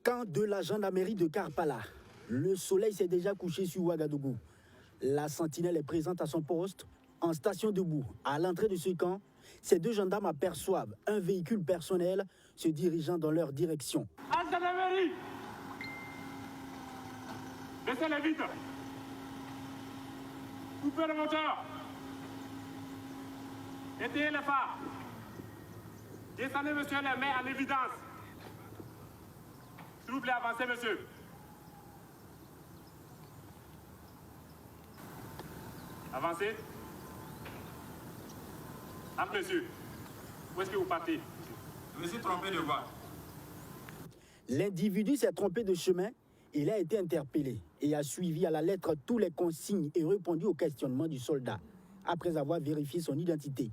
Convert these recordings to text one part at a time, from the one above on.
Camp de la gendarmerie de Karpala. Le soleil s'est déjà couché sur Ouagadougou. La sentinelle est présente à son poste, en station debout. À l'entrée de ce camp, ces deux gendarmes aperçoivent un véhicule personnel se dirigeant dans leur direction. À gendarmerie! Laissez les vitres! Coupez le moteur! Éteignez les phares! Descendez, monsieur, les mains en évidence! S'il vous plaît, avancez, monsieur! Avancez! Ah, monsieur! Où est-ce que vous partez? Je me suis trompé de voie. L'individu s'est trompé de chemin. Il a été interpellé et a suivi à la lettre tous les consignes et répondu aux questionnements du soldat, après avoir vérifié son identité.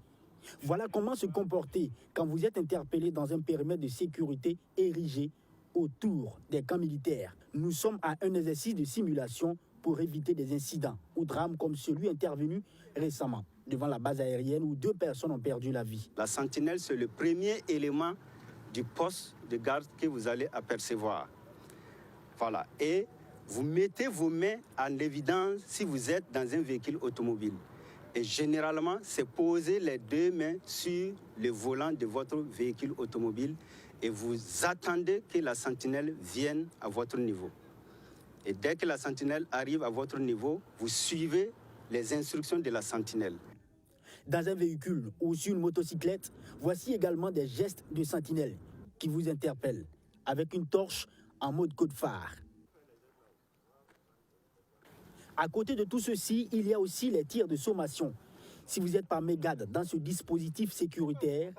Voilà comment se comporter quand vous êtes interpellé dans un périmètre de sécurité érigé autour des camps militaires. Nous sommes à un exercice de simulation pour éviter des incidents ou drames comme celui intervenu récemment devant la base aérienne où 2 personnes ont perdu la vie. La sentinelle, c'est le premier élément du poste de garde que vous allez apercevoir. Voilà. Et vous mettez vos mains en évidence si vous êtes dans un véhicule automobile. Et généralement, c'est poser les 2 mains sur le volant de votre véhicule automobile et vous attendez que la sentinelle vienne à votre niveau. Et dès que la sentinelle arrive à votre niveau, vous suivez les instructions de la sentinelle. Dans un véhicule ou sur une motocyclette, voici également des gestes de sentinelle qui vous interpellent, avec une torche en mode code phare. À côté de tout ceci, il y a aussi les tirs de sommation. Si vous êtes par mégarde dans ce dispositif sécuritaire,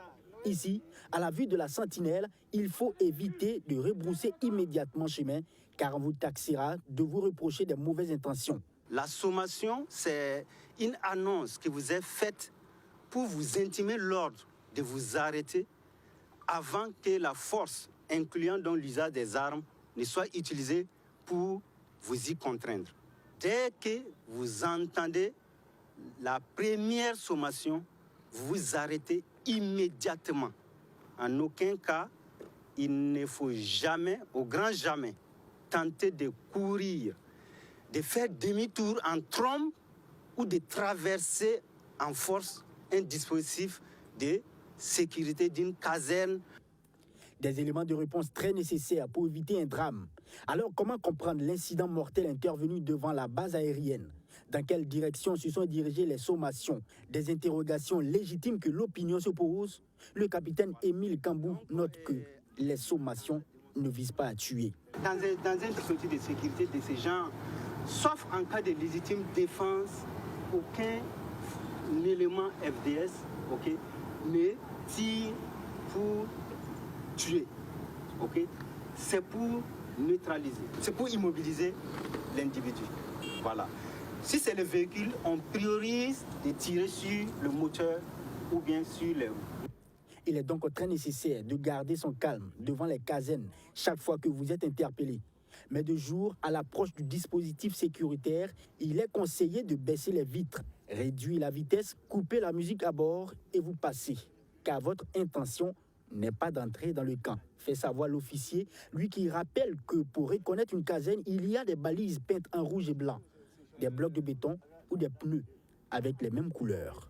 ici, à la vue de la sentinelle, il faut éviter de rebrousser immédiatement chemin, car on vous taxera de vous reprocher des mauvaises intentions. La sommation, c'est une annonce qui vous est faite pour vous intimer l'ordre de vous arrêter avant que la force, incluant donc l'usage des armes, ne soit utilisée pour vous y contraindre. Dès que vous entendez la première sommation, vous vous arrêtez immédiatement. En aucun cas, il ne faut jamais, au grand jamais, tenter de courir, de faire demi-tour en trombe ou de traverser en force un dispositif de sécurité d'une caserne. Des éléments de réponse très nécessaires pour éviter un drame. Alors, comment comprendre l'incident mortel intervenu devant la base aérienne? Dans quelle direction se sont dirigées les sommations? Des interrogations légitimes que l'opinion se pose. Le capitaine Émile Kambou note que les sommations ne visent pas à tuer. Dans un dispositif de sécurité de ce genre, sauf en cas de légitime défense, aucun élément FDS ne tire pour tuer. C'est pour neutraliser, c'est pour immobiliser l'individu. Voilà. Si c'est le véhicule, on priorise de tirer sur le moteur ou bien sur les roues. Il est donc très nécessaire de garder son calme devant les casernes chaque fois que vous êtes interpellé. Mais de jour, à l'approche du dispositif sécuritaire, il est conseillé de baisser les vitres, réduire la vitesse, couper la musique à bord et vous passez. Car votre intention n'est pas d'entrer dans le camp, fait savoir l'officier, lui qui rappelle que pour reconnaître une caserne, il y a des balises peintes en rouge et blanc, des blocs de béton ou des pneus avec les mêmes couleurs.